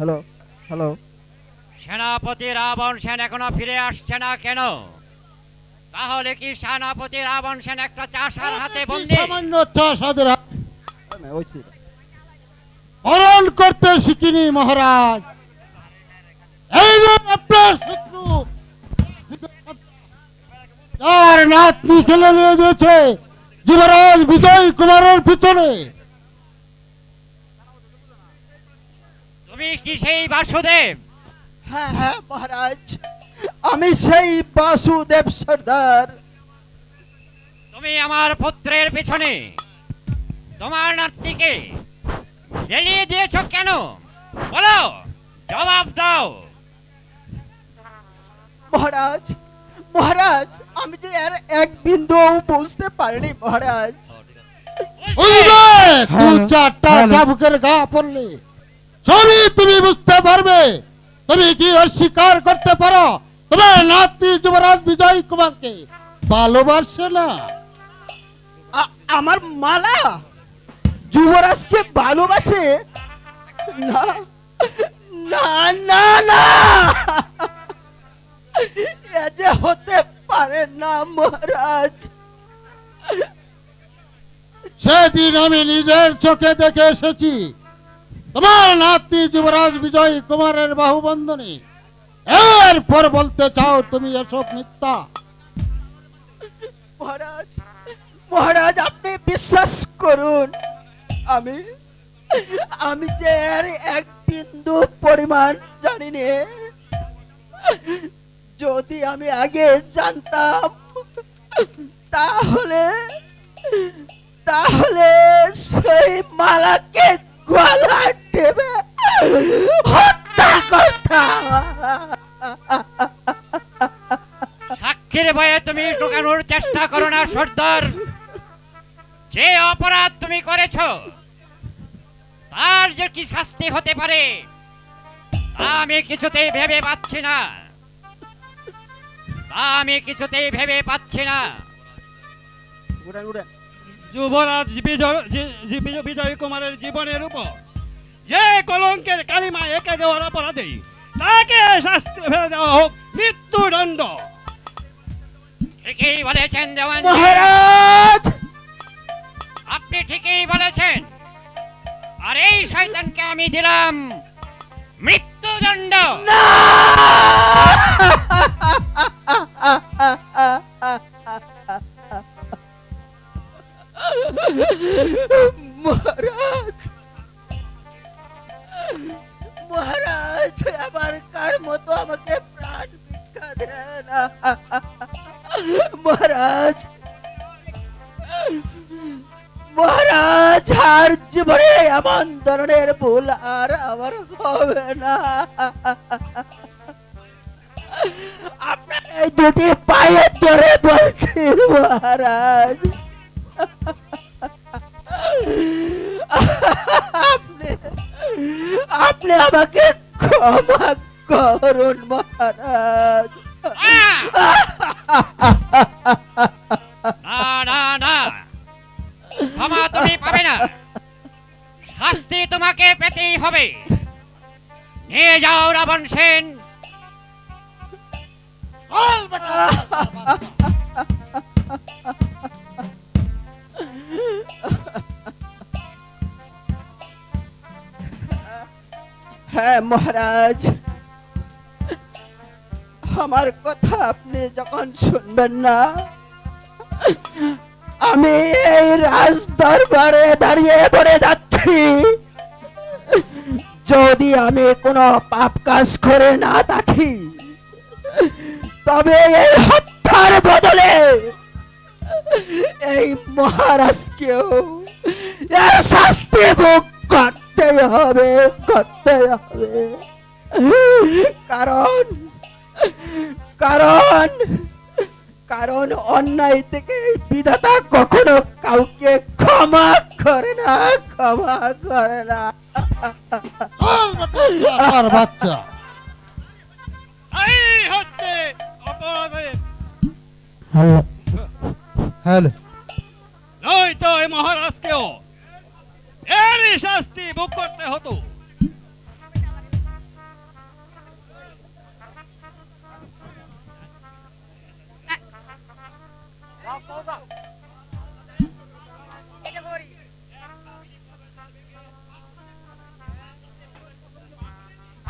Hello hello. সেনাপতি রাবণ সেন এখনো ফিরে আসছে না কেন? তাহলে কি সেনাপতি রাবণ সেন একটা চাষার হাতে বন্দী? সামান্য চাষাদের ওইছি হরণ করতে শিখিনি মহারাজ। এই যে আপনার শত্রু যার নাতনি খেলে নিয়ে গেছে যুবরাজ বিজয় কুমারের পিছনে। তুমি কি সেই বাসুদেব? হ্যাঁ হ্যাঁ মহারাজ, আমি সেই বাসুদেব সর্দার। তুমি আমার পুত্রের পিছনে তোমার নাতনিকে লেলিয়ে দিয়েছ কেন? বলো, জবাব দাও। মহারাজ মহারাজ, আমি যে আর এক বিন্দু বুঝতে পারিনি মহারাজ। বুঝবে দু হ্যাঁ, চারটা হ্যাঁ। চাবুকের গা পড়লে সবই তুমি বুঝতে পারবে। তুমি কি অস্বীকার করতে পারো তোমার নাতি যুবরাজ বিজয় কুমারকে ভালোবাসে না? আমার মালা যুবরাজকে ভালোবাসে? না না না না, এ যে হতে পারে না মহারাজ। সেদিন আমি নিজের চোখে দেখে এসেছি তোমার নাতি যুবরাজ বিজয় কুমারের বাহুবন্ধনী। এরপর বলতে চাও তুমি এসব মিথ্যা? মহারাজ মহারাজ, আপনি বিশ্বাস করুন, আমি আমি যে আর এক বিন্দু পরিমাণ জানি নে। যদি আমি আগে জানতাম তাহলে তাহলে সেই মালাকে গলা টেপে হত্যা করতাম। সাক্ষীর ভয়ে তুমি ঢোকানোর চেষ্টা করো না সর্দার। যে অপরাধ তুমি করেছ তার যে কি শাস্তি হতে পারে তা আমি কিছুতেই ভেবে পাচ্ছি না। উড়ান উড়ান। যুবরাজ বিজয় কুমারের জীবনের উপর যে কলঙ্কের কালিমা এঁকে দেওয়ার অপরাধে তাকে শাস্তি ফেলে দেওয়া হোক মৃত্যুদণ্ড। ঠিকই বলেছেন দেওয়ান, মহারাজ আপনি ঠিকই বলেছেন। আর এই শয়তানকে আমি দিলাম মৃত্যুদণ্ড। না! মহারাজ মহারাজ, আবার কার মতো আমাকে প্রাণ ভিক্ষা দেন। মহারাজ মহারাজ, আর জীবনে এমন ধরনের ভুল আর আমার হবে না। আপনার এই দুটি পায়ে ধরে বলছি মহারাজ, আপনি আপনি আমাকে ক্ষমা করুন মহারাজ। না না না, ক্ষমা তুমি পাবে না, শাস্তি তোমাকে পেতেই হবে। নিয়ে যাও রাবণ সেন। হ্যাঁ মহারাজ, আমার কথা আপনি যখন শুনবেন না, আমি এই রাজ দরবারে দাঁড়িয়ে পড়ে যাচ্ছি। যদি আমি কোনো পাপ কাজ করে না থাকি তবে এই হত্যার বদলে এই মহারাজকেও এর শাস্তি ভোগ করতে হবে। কারণ কারণ কারণ অন্যায় থেকে বিধাতা কখনো কাউকে ক্ষমা করে না। আর বাচ্চা এই হচ্ছে অপরাধের, হ্যালো হ্যালো। নয়তো এই মহারাজকেও এরই শাস্তি ভোগ করতে হতো।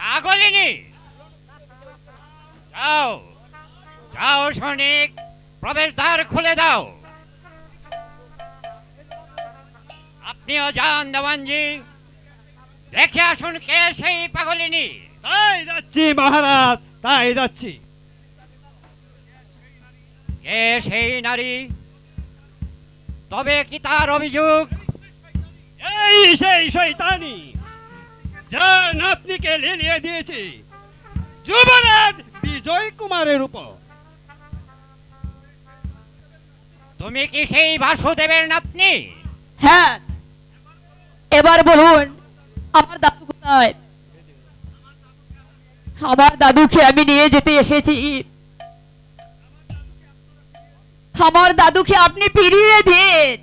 পাগলিনী, যাও যাও সৈনিক, প্রবেশদ্বার খুলে দাও। আপনিও যান দেওয়ানজি, দেখে আসুন কে সেই পাগলিনী। তাই যাচ্ছি মহারাজ, তাই যাচ্ছি। কে সেই নারী, তবে কি তার অভিযোগ? এই সেই শয়তানি যার নাতনিকে লেলিয়ে দিয়েছে যুবরাজ বিজয় কুমারের উপর। তুমি কি সেই বাসুদেবের নাতনি? হ্যাঁ, এবার বলুন আমার দাদু কোথায়? আমার দাদুকে আমি নিয়ে যেতে এসেছি। আমার দাদুকে আপনি ফিরিয়ে দিন।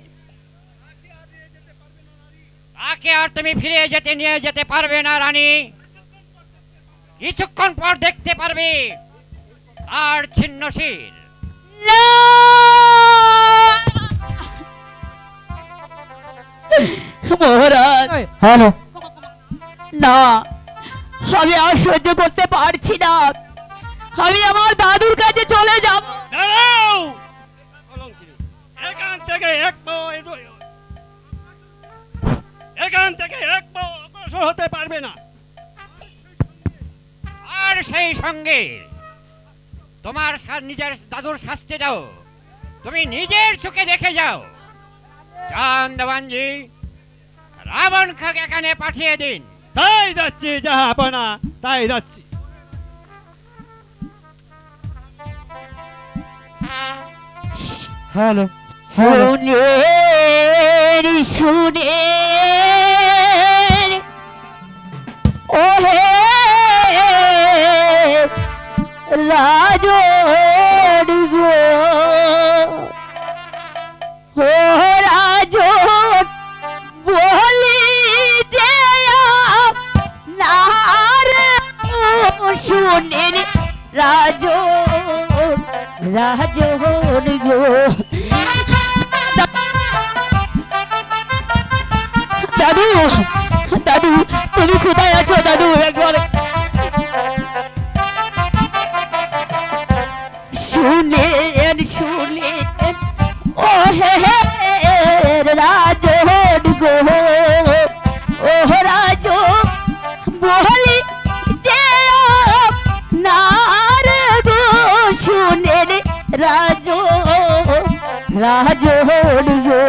তাকে আর তুমি ফিরে যেতে নিয়ে যেতে পারবে না রানী। কিছুক্ষণ পর দেখতে পারবে আর ছিন্নশীল। না! মহারাজ, এই, হ্যালো না, আমি আর সহ্য করতে পারছি না। আমি আমার দাদুর কাছে চলে যাব। দাঁড়াও কলঙ্কিনী, এখান থেকে এক পাও অগ্রসর হতে পারবে না। আর সেই সঙ্গে তোমার নিজের দাদুর শাস্তি দাও, তুমি নিজের চোখে দেখে যাও। জান দেওয়ানজি, রাবণ খাকে এখানে পাঠিয়ে দিন। তাই যাচ্ছি জাহাপনা, তাই যাচ্ছি। হ্যালো হ্যালো শুনে ওহে রাজন গো, ও রাজন বলি যে নার শুনে রাজন, রাজন গো। দাদু, দাদু তুমি কোথায় আছো দাদু? একবার শুনেন শুনেন ও হে রাজন গো, ও রাজন বলি যে নার গো, শুনেন রাজন, রাজন গো।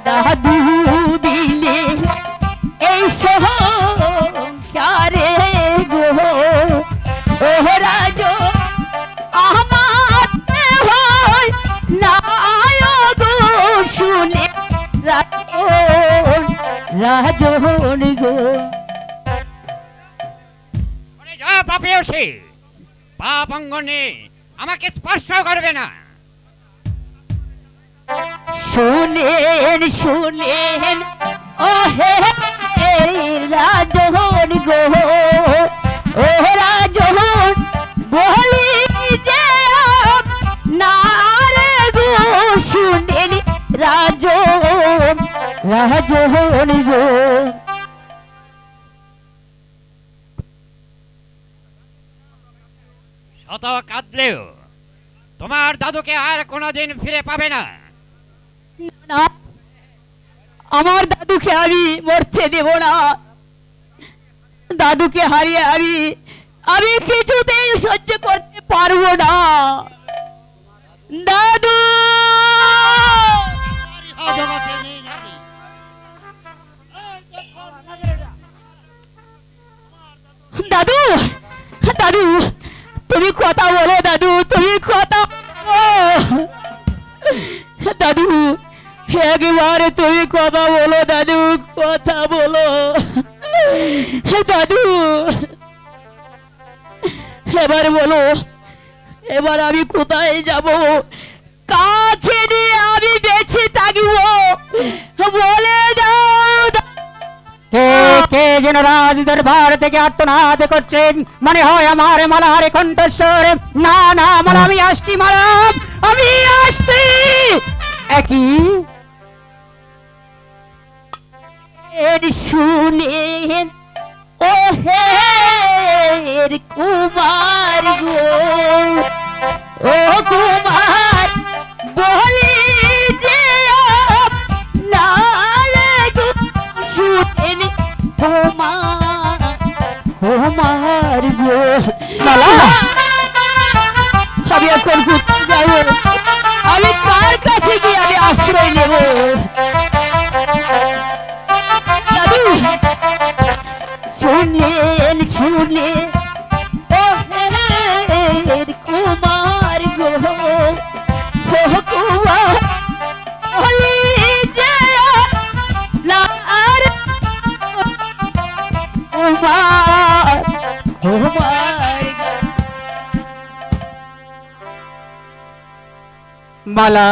দাদু দিলে এই সংসারে গো, ও রাজ আমার হয় নাই গো, শুনে রাজন, রাজন গো। ওরে যা পাপিয়সী, পাপ অঙ্গনে আমাকে স্পর্শ করবে না। শুনেন শুনেন ও হে রাজন গো, ও রাজন বলি যে নার গো, শুনেন রাজন, রাজন গো। শত কাঁদলেও তোমার দাদুকে আর কোনোদিন ফিরে পাবে না। না, আমার দাদুকে আমি মরতে দেব না। দাদুকে হারিয়ে আমি কিছুতেই সহ্য করতে পারবো না। দাদু, জগতে নেই নারী। দাদু, দাদু তুমি কথা বলো দাদু, তুমি কথা বলো। দাদু একবার তুমি কথা বলো দাদু, কথা বলো দাদু, এবার বলো, এবার আমি কোথায় যাব, কাকে নিয়ে আমি বেঁচে থাকবো বলে দাও। কে কে যেন রাজ দরবার থেকে আর্তনাদ করছে, মনে হয় আমার মালার কণ্ঠস্বর। না না মালা, আমি আসছি মালা, আমি আসছি। একই এর শুনে ও হে কুমার গো, ও কুমার বলি যে নারে গো শুনেন কুমার, কুমার গো। মালা, আমি এখন ঘুরতে যাব, আমি কার কাছে গিয়ে আমি আশ্রয় নেব? দাদু শুনেন শুনে ও হের কুমার গো, ও কুমার বলি যে লার কুমার, কুমার মালা,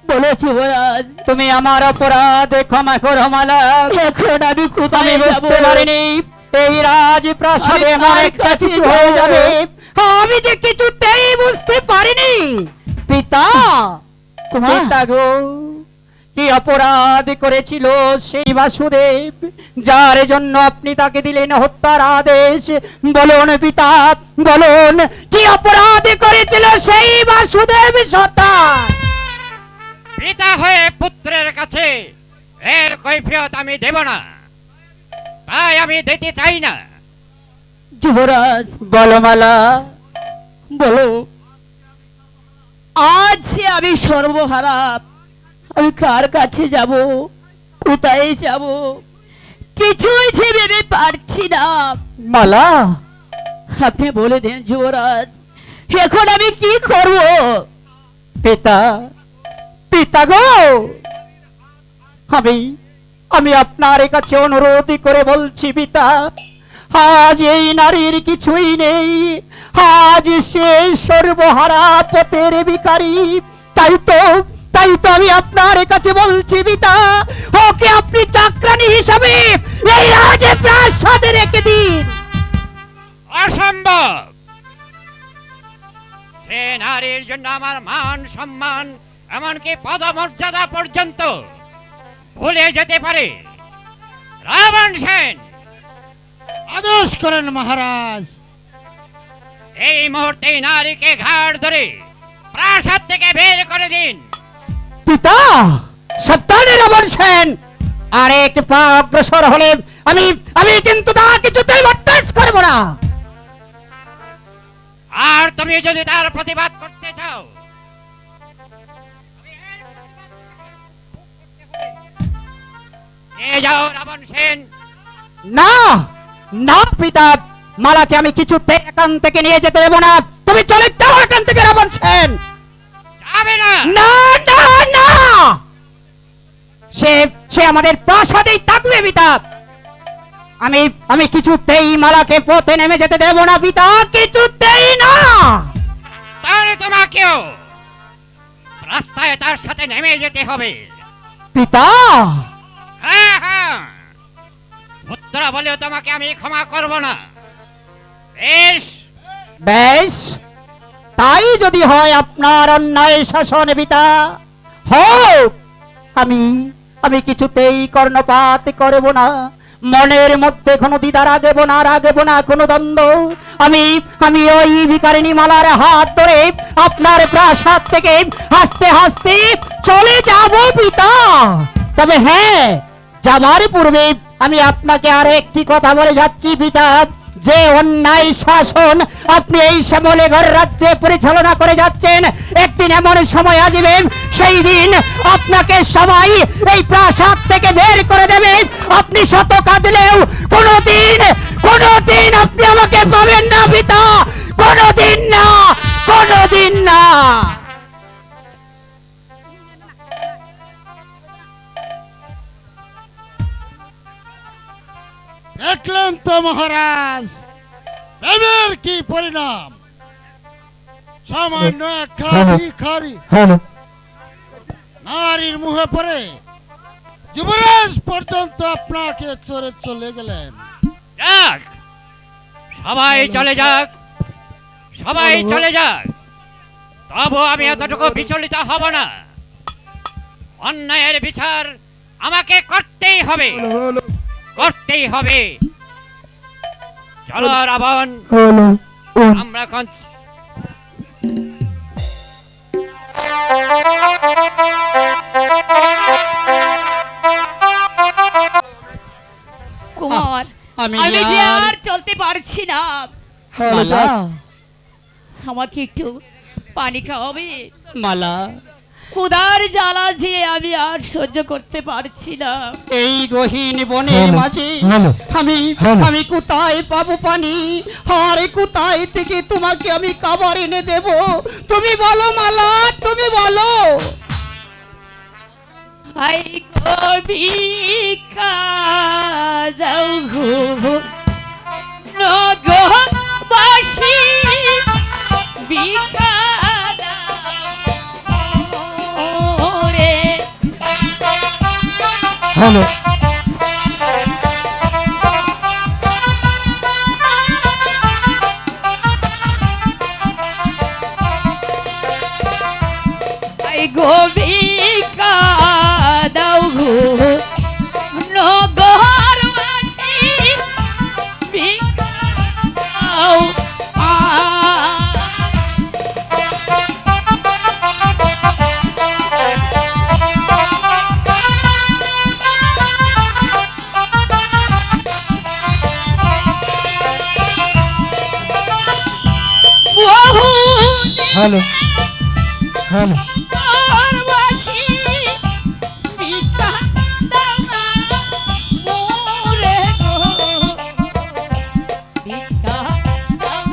বলো যুবরাজ, তুমি আমার অপরাধ ক্ষমা করো মালা। এখন আমি আমি কোথায় যাব? বুঝতে পারিনি এই রাজপ্রাসাদে আমি আমার কার একটা কাছে কিছু হয়ে যাব? যাবে। আমি যে কিছুতেই বুঝতে পারিনি। পিতা, পিতা গো, কি অপরাধ করেছিল সেই বাসুদেব, যার জন্য আপনি তাকে দিলেন হত্যার আদেশ? বলুন পিতা, বলুন কি অপরাধ করেছিল সেই বাসুদেব সন্তান? পিতা হয়ে পুত্রের কাছে এর কৈফিয়ত আমি দেব না, তাই আমি দিতে চাই না। যুবরাজ বলো মালা, বলো, আজ যে আমি সর্বহারা, আমি কার কাছে যাব, কোথায় যাব, কিছুই যে ভেবে পারছি না। মালা, আপনি বলে দেন যুবরাজ, এখন আমি কি করব? পিতা, পিতা গো, আমি আমি আপনার কাছে অনুরোধ করে বলছি পিতা, আজ এই নারীর কিছুই নেই, আজ সে সর্বহারা পথের ভিখারি। তাই তো আমি আপনার কাছে বলছি পিতা, ওকে আপনি চাকরানী হিসাবে এই রাজে প্রাসাদে রেখে দিন। অসম্ভব! সে নারীর জন্য আমার মান সম্মান এমনকি পদমর্যাদা পর্যন্ত ভুলে যেতে পারে। রাবণ সেন, আদেশ করেন মহারাজ। এই মুহূর্তে নারীকে ঘাড় ধরে প্রাসাদ থেকে বের করে দিন। পিতা, সাবধানে রাবণ সেন, আরেক পা অগ্রসর হলে আমি আমি কিন্তু তা কিছুতেই বরদাস্ত করব না। আর তুমি যদি তার প্রতিবাদ করতে চাও, নিয়ে যাও রাবণ সেন। না না পিতা, মালাকে আমি কিছুতে এখান থেকে নিয়ে যেতে দেব না। তুমি চলে যাও এখান থেকে রাবণ সেন। যাবে না? না না না, সে সে আমাদের প্রাসাদেই থাকবে পিতা। আমি আমি কিছুতেই মালাকে পথে নেমে যেতে দেব না পিতা, কিছুতেই না। তাহলে তোমাকেও রাস্তায় তার সাথে নেমে যেতে হবে। পিতা, হ্যাঁ হ্যাঁ, পুত্র বলেও তোমাকে আমি ক্ষমা করব না। বেশ, বেশ, তাই যদি হয় আপনার অন্যায় শাসন পিতা, হোক। আমি আমি কিছুতেই কর্ণপাত করব না, মনের মধ্যে কোনো দ্বিধা রাখবো না কোনো দ্বন্দ্ব। আমি আমি ওই ভিখারিণী মালার হাত ধরে আপনার প্রাসাদ থেকে হাসতে হাসতে চলে যাব পিতা। তবে হ্যাঁ, যাবার পূর্বে আমি আপনাকে আর একটি কথা বলে যাচ্ছি পিতা, যে অন্যায় শাসন আপনি এই শ্যামলেঘর রাজ্যে পরিচালনা করে যাচ্ছেন, একদিন এমন সময় আসবে সেই দিন আপনাকে সবাই এই প্রাসাদ থেকে বের করে দেবে। আপনি শত কাঁদলেও কোনোদিন আপনি আমাকে পাবেন না পিতা, কোনোদিন না, কোনোদিন না। দেখলেন তো মহারাজ, প্রেমের কি পরিণাম। সামান্য একটা ভিখারি হ্যালো, নারীর মুখে পড়ে যুবরাজ পর্যন্ত আপনাকে চড়ে চলে গেলেন। যাক, সবাই চলে যাক, সবাই চলে যাক, তবু আমি এতটুকু বিচলিত হব না। অন্যায়ের বিচার আমাকে করতেই হবে, করতেই হবে। চলো রাবণ, আমরা এখন কুমার, আমি আমি যে আর- আর চলতে পারছি না, মালা, আমাকে একটু পানি খাওয়াবে? মালা, ক্ষুধার জ্বালা যে আমি আর সহ্য করতে পারছি না। এই গহীন বনের মাঝে আমি আমি কোথায় পাবো পানি, আর কোথায় থেকে তোমাকে আমি খাবার এনে দেব? তুমি বলো মালা, তুমি বলো। আই কবিকা যাও গো নগরবাসী, ভিক্ষা দাও রে। হ্যালো আই গো ভিক্ষা দাও গো নগরবাসী, ভিক্ষা দাও। হ্যালো হ্যালো নগরবাসী, ভিক্ষা দাও না মোরে গো, ভিক্ষা দাও।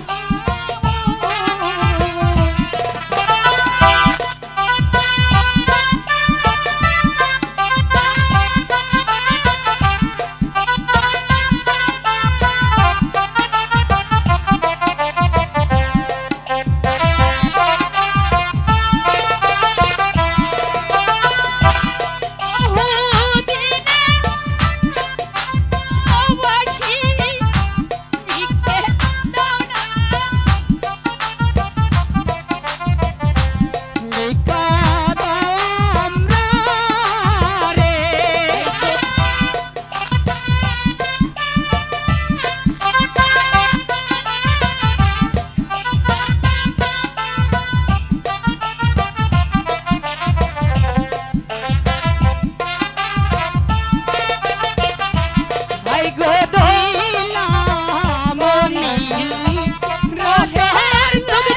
ভিক্ষা দাও আমরা রে। আই গো দিলাম আমি রাজার চলে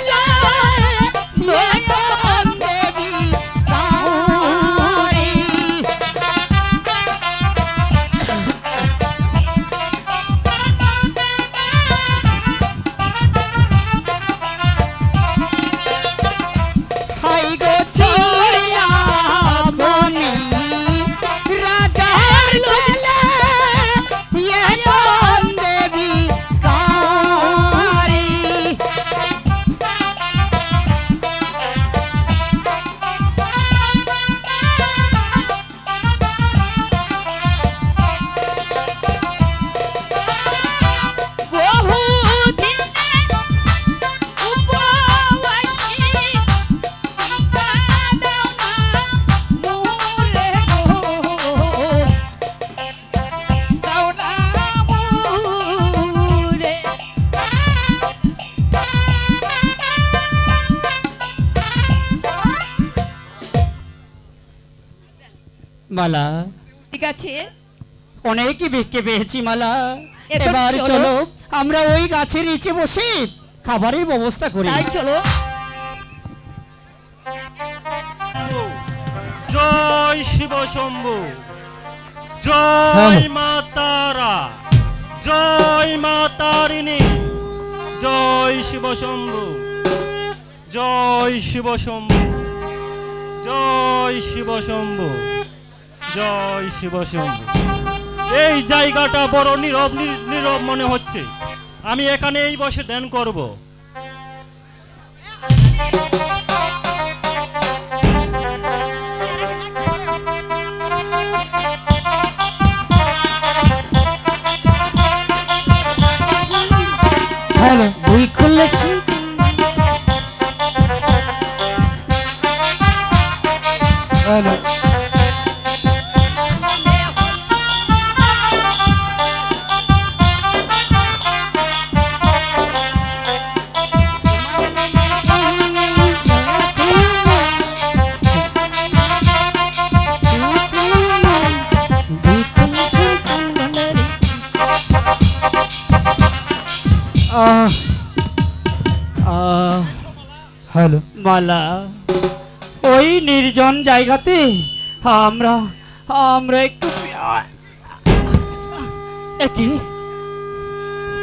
নয়ন দেবী তারি। হাই গো ছিলাম আমি রাজার চলে নয়ন দেবী তারি। বহুদিন উপবাসী, ভিক্ষা দাও না মোরে গো, দাও না মোরে। মালা, ঠিক আছে, অনেক ভিক্ষে পেয়েছি মালা। এবার এবার চলো। চলো আমরা ওই গাছের নিচে বসে খাবারের ব্যবস্থা করি। তাই চলো। জয় শিব শম্ভু, জয় মা তারা, জয় মা তারিণী, জয় শিব শম্ভু, জয় শিব শম্ভু, জয় শিব শম্ভু, জয় শিব শম্ভু। এই জায়গাটা বড় নীরব নীরব মনে হচ্ছে, আমি এখানেই বসে ধ্যান করব। দুই কলস হ্যালো হ্যালো মালা, ওই নির্জন জায়গাতে আমরা আমরা একটু এ কি?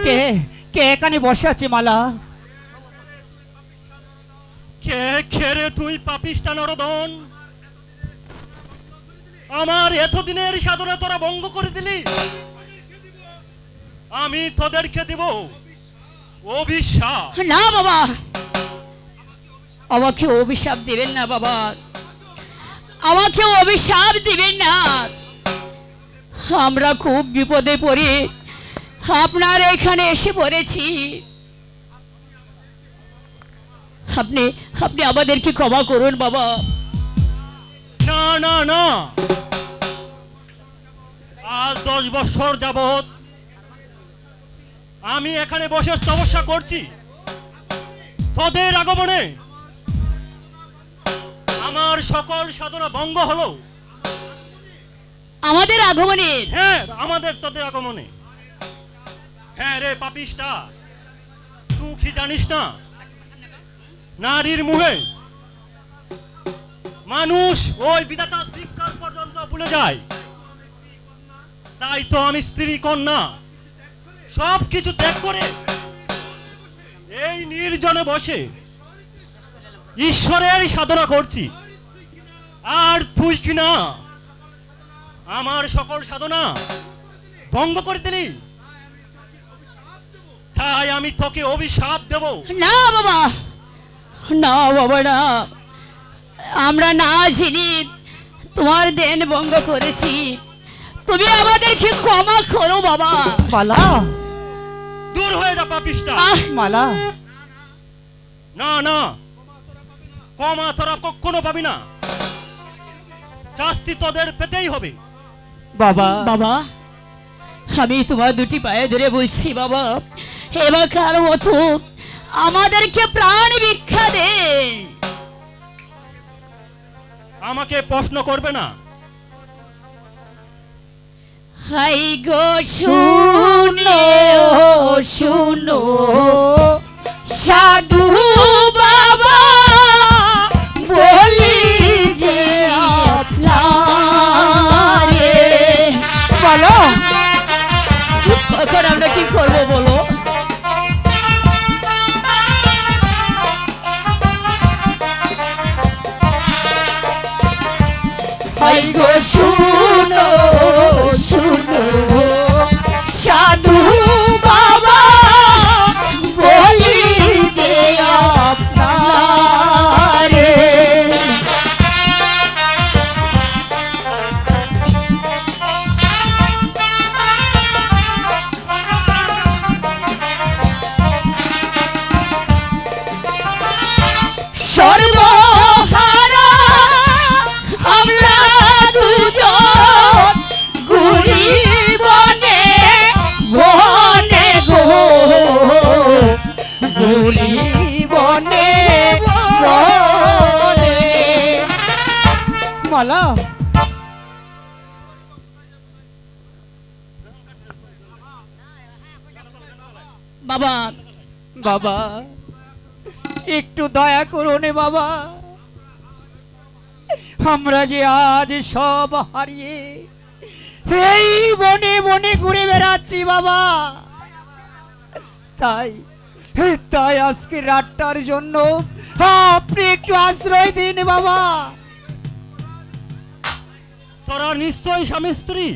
কে কে এখানে বসে আছে মালা? কে খেরে তুই পাপিষ্টা নরদন? আমার এতদিনের সাধনা তোরা ভঙ্গ করে দিলি। আমি তোদেরকে দিব অভিশাপ। না বাবা, আমাকে অভিশাপ দিবেন না বাবা, আমাকে অভিশাপ দিবেন না। আমরা খুব বিপদে পড়ে আপনার এখানে এসে পড়েছি। আপনি আপনি আমাদেরকে ক্ষমা করুন বাবা। না না না, আজ 10 বছর যাবত আমি এখানে বসে তপস্যা করছি। তোদের আগমনে আমার সকল সাধনা ভঙ্গ হলো। আমাদের আগমনে? হ্যাঁ, তোদের আগমনে। হ্যাঁ রে পাপিষ্টা, তুই কি জানিস না নারীর মুহে মানুষ ওই বিধাতার ধিক্কার পর্যন্ত ভুলে যায়। তাই তো আমি স্ত্রী কন্যা সব কিছু ত্যাগ করে এই নির্জনে বসে ঈশ্বরের সাধনা করছি। আর তুই কিনা আমার সকল সাধনা ভঙ্গ করে দিলি, তাই আমি তোকে অভিশাপ দেব। না বাবা, না বাবা না, আমরা না জেনে তোমার দেন ভঙ্গ করেছি, তুমি আমাদেরকে ক্ষমা করো বাবা। মালা, দূর হয়ে যা পাপিষ্টা। মালা, না না, ক্ষমা তোরা কখনো পাবি না, শাস্তি তোদের পেতেই হবে। বাবা বাবা, আমি তোমার দুটি পায়ে ধরে বলছি বাবা, এবারকার মতো আমাদেরকে প্রাণ ভিক্ষা দেন। আমাকে প্রশ্ন করবে না। হাই গো শুনো শুনো সাধু বাবা বলি যে আপনারে। বলো, এখন আমরা কি করবো বলো? হাই গো শুনো শুনো সাধু বাবা বলি যে আপনারে। সর্বহারা আমরা দুজন ঘুরি বনে বনে গো, ঘুরি বনে বনে। মালা, বাবা বাবা একটু দয়া করুন বাবা, আমরা যে আজ সব হারিয়ে এই বনে বনে ঘুরে বেড়াচ্ছি বাবা, তাই তাই আজকে রাতটার জন্য আপনি একটু আশ্রয় দিন বাবা। তোরা নিশ্চয়ই স্বামী স্ত্রী।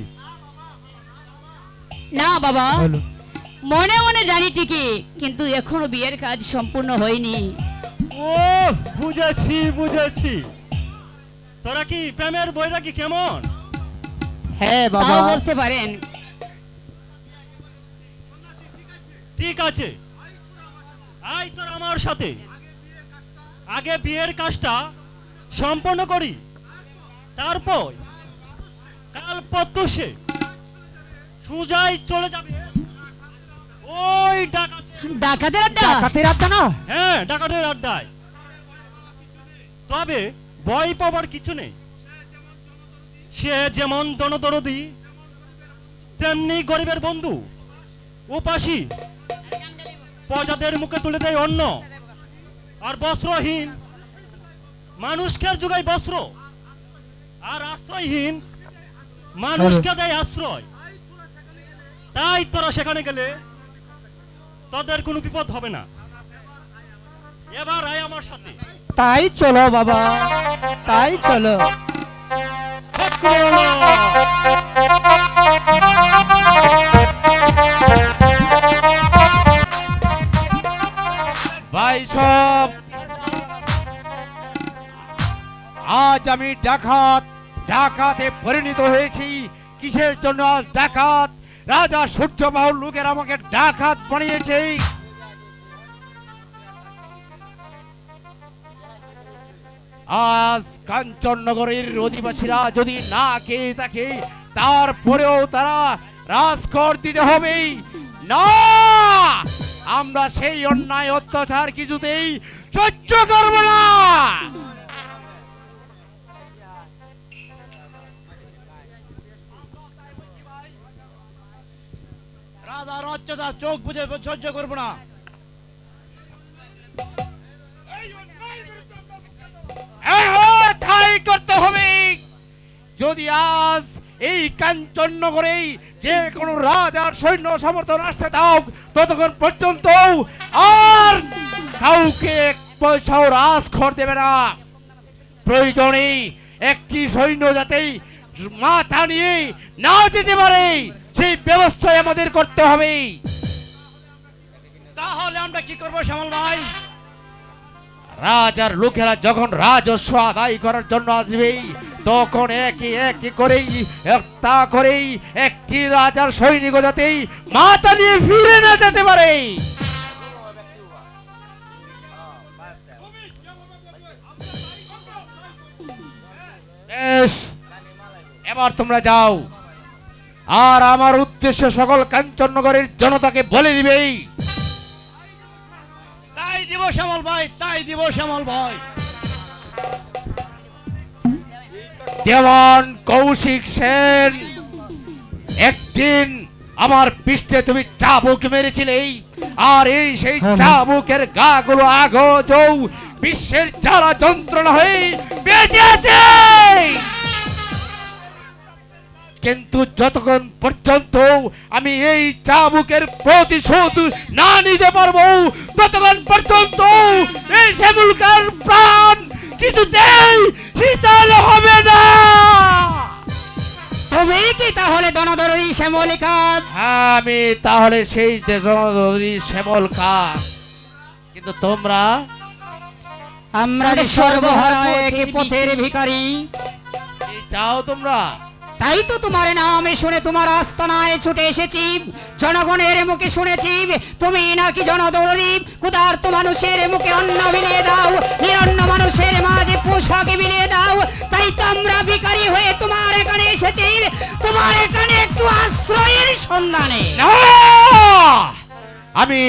না বাবা, হ্যালো মনে মনে জানি ঠিকই, কিন্তু এখনো বিয়ের কাজ সম্পূর্ণ হয়নি। ও বুঝেছি বুঝেছি, তোরা কি প্রেমের বৈরাগী কেমন? হ্যাঁ বাবা, তাও বলতে পারেন। ঠিক আছে, আয় তোর আমার সাথে আগে বিয়ের কাজটা সম্পন্ন করি, তারপর কাল প্রত্যুষে সুজাই চলে যাবে ওই ডাকাতের আড্ডা। ডাকাতের আড্ডা না? হ্যাঁ, ডাকাতের আড্ডায়। তবে ভয় পাবার কিছু নেই, সে যেমন দনদরদি তেমনি গরিবের বন্ধু, উপাসী প্রজাদের মুখে তুলে দেয় অন্ন, আর বস্ত্রহীন মানুষকে যোগায় বস্ত্র, আর আশ্রয়হীন মানুষকে দেয় আশ্রয়। তাই তোরা সেখানে গেলে তোদের কোনো বিপদ হবে না। এবার আয় আমার সাথে। তাই চলো বাবা, তাই চলো। ভাই সব, আজ আমি ডাকাতে পরিণত হয়েছি। কিসের জন্য আজ ডাকাত? রাজা সূর্যবাহুর লোকের আমাকে ডাকাত বানিয়েছে। আজ কাঞ্চননগরের অধিবাসীরা যদি না খেয়ে থাকে, তারপরেও তারা রাজকর দিতে হবে। না, আমরা সেই অন্যায় অত্যাচার কিছুতেই সহ্য করব না। রাজার অত্যাচার চোখ বুঝে সহ্য করব না। তাই করতে হবে। যদি আজ এই কাঞ্চননগরে যে কোনো রাজার সৈন্য সমর্থন আসতে দাও, ততক্ষণ পর্যন্ত আর কাউকে এক পয়সাও রাজখর দেবে না। প্রয়োজনে একটি সৈন্য যাতে মাথা নিয়ে না যেতে পারে, সেই ব্যবস্থাই আমাদের করতে হবে। তাহলে আমরা কি করবো শ্যামল ভাই? রাজার লোকেরা যখন রাজস্ব আদায় করার জন্য আসবে, তখন একে একে করেই একটা করেই একটি রাজার সৈনিক যাতেই মাথা নিয়ে ফিরে না যেতে পারে। বেশ, এবার তোমরা যাও, আর আমার উদ্দেশ্য সকল কাঞ্চননগরের জনতাকে বলে দিবেই। তাই দিব শ্যামল ভাই, তাই দিব শ্যামল ভাই। দেওয়ান কৌশিক সেন, একদিন আমার পৃষ্ঠে তুমি চাবুক মেরেছিলে, আর এই সেই চাবুকের গাগুলো আগজ বিশ্বের জ্বালা যন্ত্রণা হয়ে বেঁচে আছে। কিন্তু যতক্ষণ পর্যন্ত আমি এই চাবুকের প্রতিশোধ না নিতে পারবো, ততক্ষণ পর্যন্ত এই শ্যামলকার প্রাণ কিছুতেই শীতল হবে না। তুমি কি তাহলে দনদরদি শ্যামলিকা? হ্যাঁ, আমি তাহলে সেই দনদরদি শ্যামলকা। কিন্তু তোমরা? আমরা যে সর্বহারা এক পথের ভিখারি। কি চাও তোমরা? তাই তো তোমার নামে শুনে তোমার আস্তানায় ছুটে এসেছি। জনগণের মুখে শুনেছি তুমি নাকি জনদরদি, ক্ষুধার্ত মানুষের মুখে অন্ন বিলিয়ে দাও, নিরন্ন মানুষের মাঝে পোশাক বিলিয়ে দাও। তাই তো আমরা ভিখারি হয়ে তোমার এখানে এসেছি, তোমার এখানে একটু আশ্রয়ের সন্ধানে। না! আমি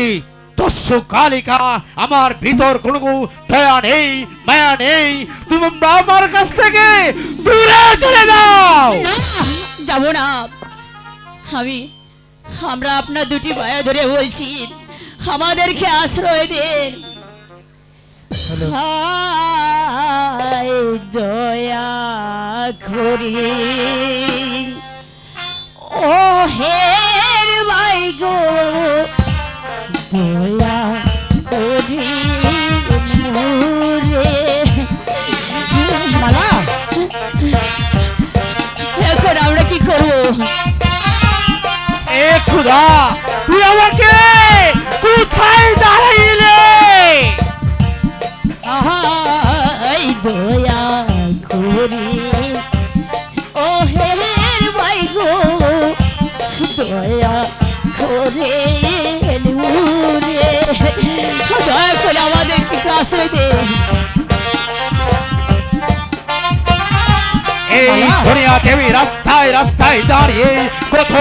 দস্যু কালিকা, আমার ভিতর কোনো দয়া নেই, মায়া নেই। তোমরা আমার কাছ থেকে দূরে চলে যাও। না, যাব না। আমরা আপনার দুটি পায়ে ধরে বলছি, আমাদেরকে আশ্রয় দিন। হায় দয়া করি, ও হের ভাই গো, দয়া করি মোরে। মালা, এখন আমরা কি করবো? এ খুদা, তুই আমাকে কোথায় দাঁড়াইলে? আহাই দয়া করি, ও হের ভাই গো, দয়া করে রে, আশ্রয় দে। এই দুনিয়াতে আমি রাস্তায় রাস্তায় দাঁড়িয়ে কত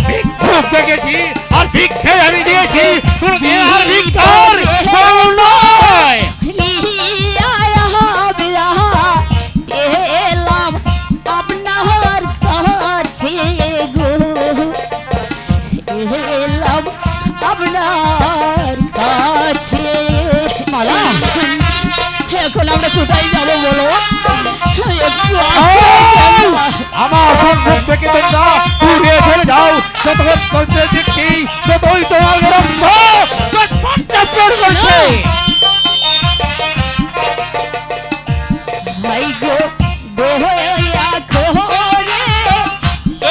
ভিক্ষুক দেখেছি, আর ভিক্ষে আমি দিয়েছি, কোনদিন আর ভিক্ষার ফল নয়। এলাম আপনার কাছে গো, এলাম আপনার কাছে। মালা, এখন আমরা কোথায় যাবো বলো? একটু আশ্রয় দাও। আমার সম্মুখ থেকে তোমরা দূরে চলে যাও, যতক্ষণ তোমরা দেখছি ততই তোমার রক্ত চটপট করছে। হাই গো দোয়া করে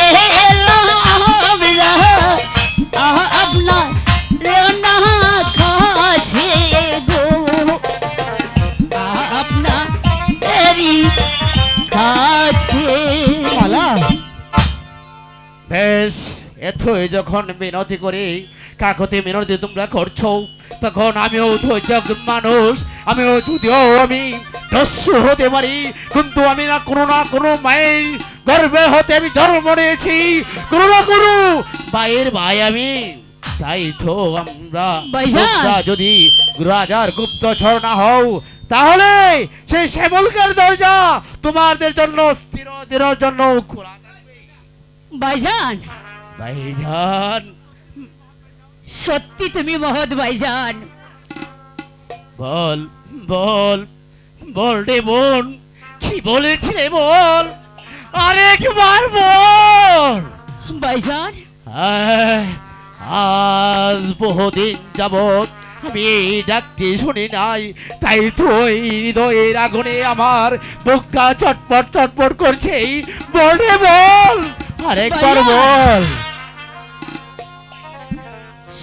এলাম আমরা আপনার রান্না কাছে গো, আপনার কাছে। বেশ, এতই যখন মিনতি করি, কাকতি মিনতি তোমরা করছো, তখন আমিও তো একজন মানুষ, আমিও যদিও আমি দস্যু হতে পারি, কিন্তু আমি না কোনো মায়ের গর্ভে হতে আমি জন্ম নিয়েছি, কোনো না কোনো ভাইয়ের ভাই আমি। তাই তো ভাইজান। তোমরা যদি রাজার গুপ্তচর না হও, তাহলে সেই শ্যামলকার দরজা তোমাদের জন্য চিরদিনের জন্য খোলা থাকবে। ভাইজান, ভাইজান, সত্যি তুমি মহৎ ভাইজান। বল বল বল রে বোন, কি বলেছিলে বল, আরেকবার বল। ভাইজান, আজ বহুদিন যাবৎ আমি এই ডাকটি শুনি নাই, তাই তো এই হৃদয়ের আগুনে আমার বুকটা চটপট চটপট করছে। বল রে বল, আরেকবার বল।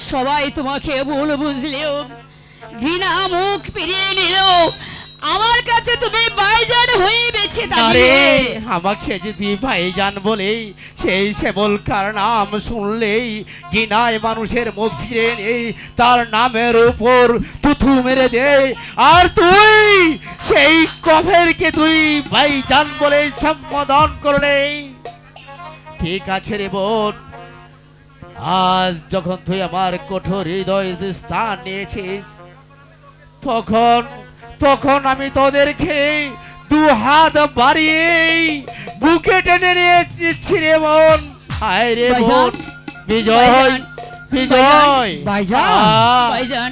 সবাই তোমাকে ভুল বুঝলেও, ঘৃণা মুখ ফিরিয়ে নিল, আমার কাছে তুমি ভাইজান হয়ে বেঁচে আরে থাকবে। আমাকে যদি ভাইজান বলেই, সেই শ্যামলকার নাম শুনলেই ঘৃণায় মানুষের মুখ ফিরে নেই, তার নামের উপর থুথু মেরে দে, আর তুই সেই কফেরকে তুই ভাইজান বলে সম্বোধন করলে। ঠিক আছে রে বোন, আজ যখন তুই আমার কঠোর হৃদয় স্থান নিয়েছিস, তখন আমি তোদেরকে দু হাত বাড়িয়ে বুকে টেনে নিয়ে নিচ্ছি রে বোন। হায় রে বোন, বিজয় ভাইজান, বিজয় ভাইজান, ভাইজান,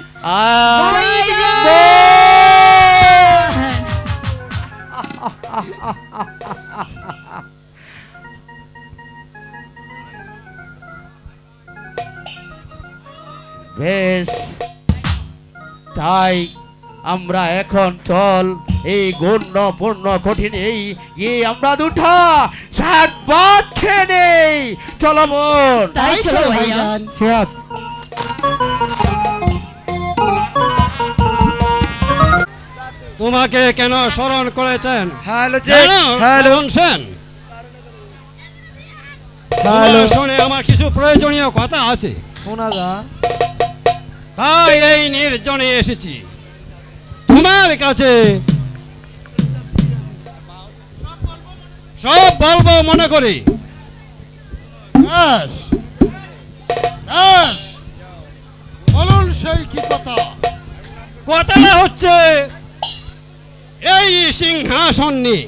বেশ, তাই আমরা এখন চল এই গণ্যপূর্ণ কঠিন এই আমরা দুটা শাক ভাত খেয়ে নেই। চলো বোন। তাই চলো ভাইজান। তোমাকে কেন স্মরণ করেছেন? হ্যালো কেন, হ্যালো পবন সেন? তোমার শুনে আমার কিছু প্রয়োজনীয় কথা আছে, শোনা যা। তাই এই নির্জনে এসেছি তোমার কাছে। সব বলবো মনে করি। বেশ, বেশ, বলুন সেই কি কথা? কথাটা হচ্ছে এই সিংহাসন নিয়ে।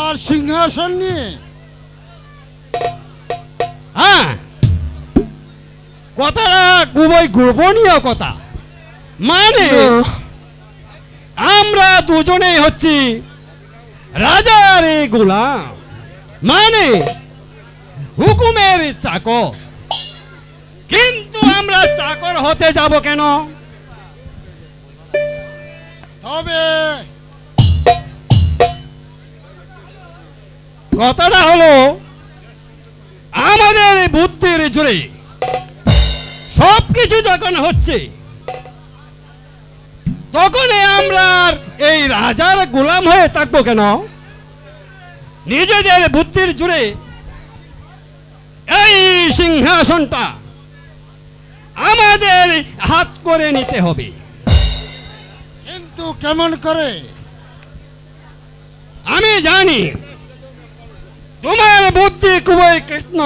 আর সিংহাসন নিয়ে? হ্যাঁ, কথাটা খুবই গোপনীয় কথা। মানে আমরা দুজনেই হচ্ছি রাজার গোলাম, মানে হুকুমের চাকর। কিন্তু আমরা চাকর হতে যাব কেন? তবে কথাটা হলো, আমাদের বুদ্ধির জোরে সবকিছু যখন হচ্ছে, তখন আমরা আর এই রাজার গোলাম হয়ে থাকবো কেন? নিজেদের বুদ্ধির জোরে এই সিংহাসনটা আমাদের হাত করে নিতে হবে। কিন্তু কেমন করে? আমি জানি তোমার বুদ্ধি খুবই কৃষ্ণ,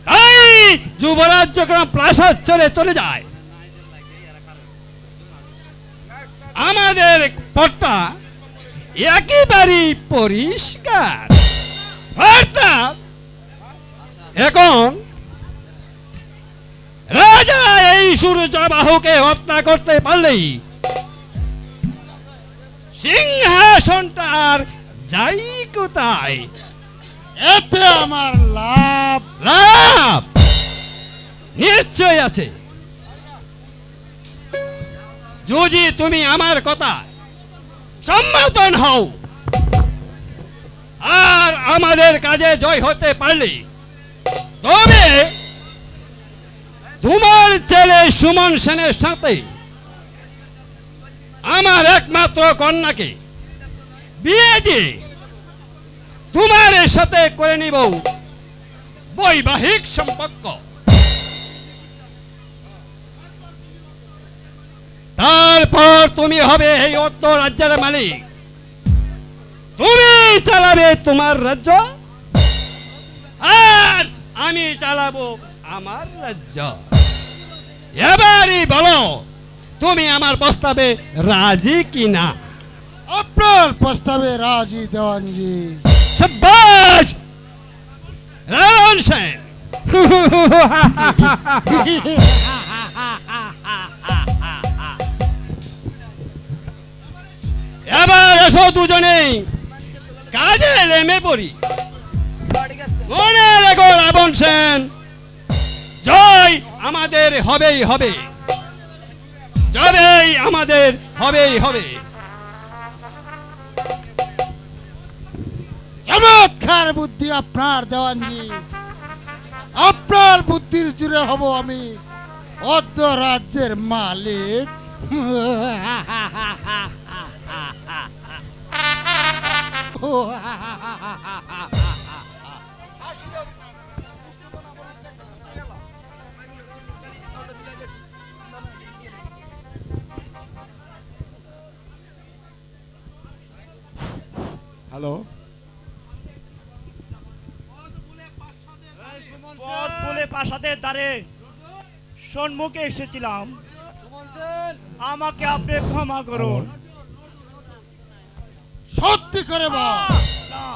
তাই যুবরাজ যখন প্রাসাদ ছেড়ে চলে যায়, আমাদের পথটা একেবারেই পরিষ্কার। অর্থাৎ এখন রাজা এই সূর্যবাহুকে হত্যা করতে পারলেই সিংহাসনটার যাই কোথায়? এতে আমার লাভ। লাভ নিশ্চয় আছে, যদি তুমি আমার কথা সম্মতন হও আর আমাদের কাজে জয় হতে পারলে, তবে তোমার ছেলে সুমন সেনের সাথে আমার একমাত্র কন্যাকে বিয়ে দিয়ে তোমার সাথে করে নিব বৈবাহিক সম্পর্ক। তারপর তুমি হবে এই অর্থ রাজ্যের মালিক, তুমি চালাবে তোমার রাজ্য আর আমি চালাবো আমার রাজ্য। এবারই বলো তুমি আমার প্রস্তাবে রাজি কিনা? আপনার প্রস্তাবে রাজি দেওয়ানজি। শাবাশ রাবণ সেন। এবার এসো দুজনেই কাজে নেমে পড়ি। মনে রেখো রাবণ সেন, জয় আমাদের হবেই হবে, জয়ই আমাদের হবেই হবে। চমৎকার বুদ্ধি আপনার দেওয়ানজি। আপনার বুদ্ধির জুড়ে হব আমি অর্ধ রাজ্যের মালিক। হ্যালো, পথ বলে প্রাসাদের দ্বারে সম্মুখে এসেছিলাম, আমাকে আপনি ক্ষমা করুন। সত্যি করে বল, না,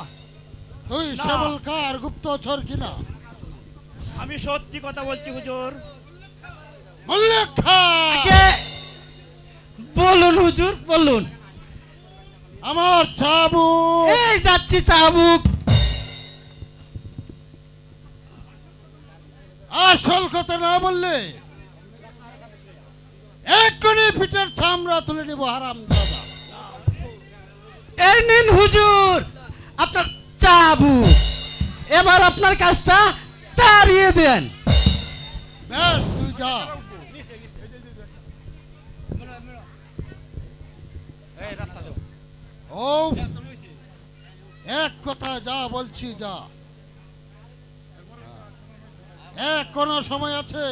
তুই না। শ্যামলকার গুপ্তচর কিনা? আমি সত্যি কথা বলছি হুজুর। মল্লিক খাঁ, বলুন হুজুর, বলুন। আমার চাবুক। এই যাচ্ছি চাবুক। আসল কথা না বললে এক্ষুনি পিঠের চামড়া তুলে নিব হারাম দাদা। এই নিন হুজুর আপনার চাবুক, এবার আপনার কাজটা চালিয়ে দেন। বেশ, তুই যা। ও এক কথা যা বলছি যা। এখনো সময় আছে,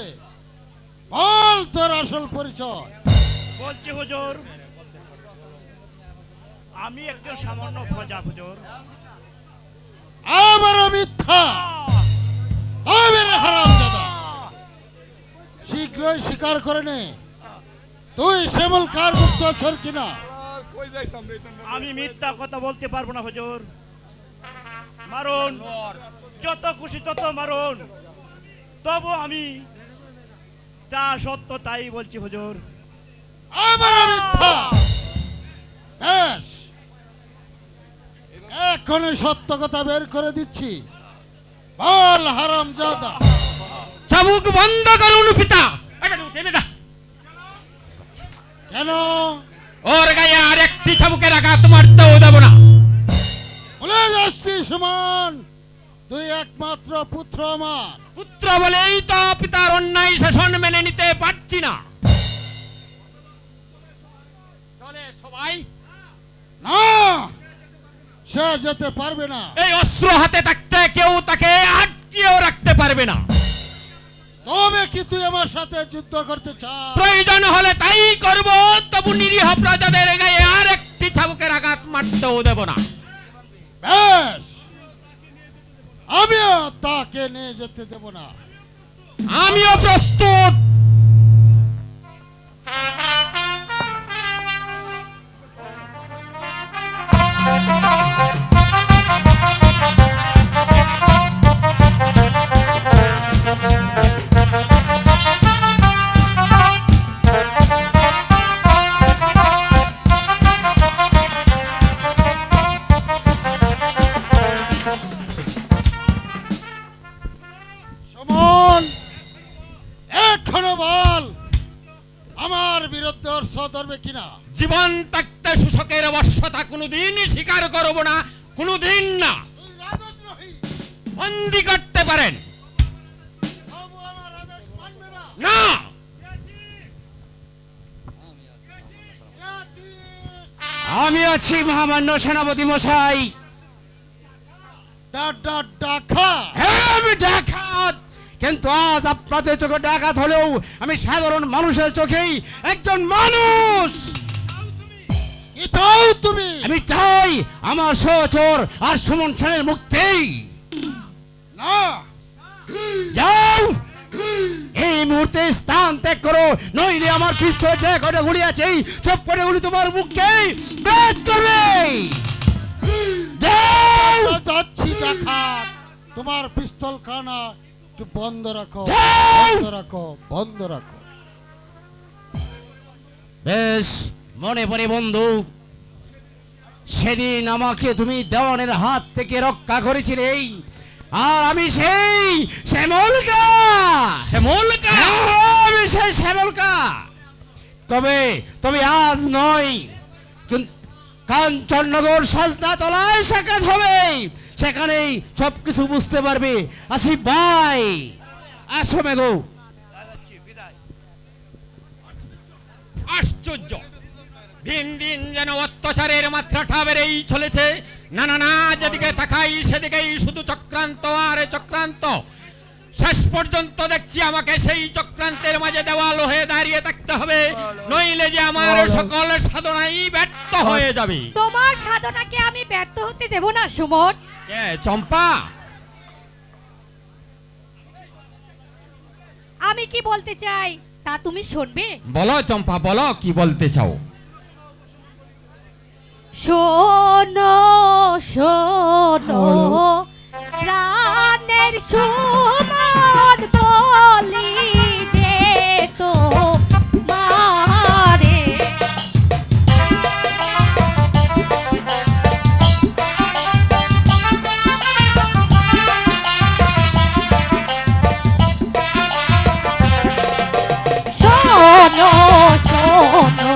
বল তোর আসল পরিচয়। বলছি হুজুর, আমি একজন সামান্য প্রজা হুজুর। আবারও মিথ্যা। তবে রে হারাম দাদা, শীঘ্রই স্বীকার করে নে তুই শ্যামলকার গুপ্তচর কিনা। আমি মিথ্যা কথা বলতে পারবো না হুজুর। মারুন, যত খুশি তত মারুন, তবু আমি যা সত্য তাই বলছি হুজুর। আবারও মিথ্যা। বেশ, এখনই সত্য কথা বের করে দিচ্ছি, বল হারাম জাদা। চাবুক বন্ধ করুন পিতা। কেন? ওর গায়ে আর একটি চাবুকের আঘাত মারতেও দেব না। বলে যাচ্ছি সুমন, তুই একমাত্র পুত্র আমার। পুত্র বলেই তো পিতার অন্যায় শাসন মেনে নিতে পারছি না। চলে সবাই। না, সে যেতে পারবে না। এই অস্ত্র হাতে থাকতে কেউ তাকে আটকিয়েও রাখতে পারবে না। তবে কি তুই আমার সাথে যুদ্ধ করতে চাস? প্রয়োজন হলে তাই করব, তবু নিরীহ প্রজাদের গায়ে আর একটি চাবুকের আঘাত মারতেও দেব না। বেশ, আমিও তাকে নিয়ে যেতে দেব না। আমিও প্রস্তুত। সুমন, এখনো বল, আমার বিরুদ্ধে অর্থ ধরবে কিনা? জীবন থাকতে শোষকের বশ্যতা কোনোদিন স্বীকার করব না, কোনোদিন না। তুই রাজদ্রোহী, বন্দি করতে পারেন তবু আমার আদেশ মানবে না। না। আমি আছি মহামান্য সেনাপতি মশাই। ডাকা হ্যাঁ, আমি ডাকাত, কিন্তু আজ আপনাদের চোখে ডাকাত হলেও আমি সাধারণ মানুষের চোখেই একজন মানুষ। কি চাও তুমি? আমি চাই আমার সহচর আর সুমন সেনের মুক্তি। না, যাও, এই মুহূর্তে স্থান ত্যাগ করো, নইলে আমার পিস্তলে যে কটা গুলি আছে সব কটা গুলি তোমার মুখকে বেদ করবে। যাও, আমরা যাচ্ছি ডাকাত। তোমার পিস্তল খানা একটু বন্ধ রাখো, যাও। বন্ধ রাখো, বন্ধ রাখো। বেশ, মনে পড়ে বন্ধু, সেদিন আমাকে তুমি দেওয়ানের হাত থেকে রক্ষা করেছিলে, আর আমি সেই শ্যামলকা। শ্যামলকা? হ্যাঁ, আমি সেই শ্যামলকা। তবে আজ নয়, কিন্তু কাঞ্চননগর সাজনা তলায় সাক্ষাৎ হবে, সেখানেই সবকিছু বুঝতে পারবে। আসি বাই, আসো মেঘো। আশ্চর্য, দিন দিন যেন অত্যাচারের মাত্রাটা বেড়েই চলেছে। না না না, যেদিকে তাকাই সেদিকেই শুধু চক্রান্ত আর চক্রান্ত। শেষ পর্যন্ত দেখছি আমাকে সেই চক্রান্তের মাঝে দেওয়াল হয়ে দাঁড়িয়ে থাকতে হবে, নইলে যে আমার সকল সাধনাই ব্যর্থ হয়ে যাবে। তোমার সাধনাকে আমি ব্যর্থ হতে দেব না সুমন। কে চম্পা? আমি কি বলতে চাই তা তুমি শুনবে? বলো চম্পা, বলো কি বলতে চাও। শোনো শোনো প্রাণের সুমন বলি যে তো মারে। শোনো শোনো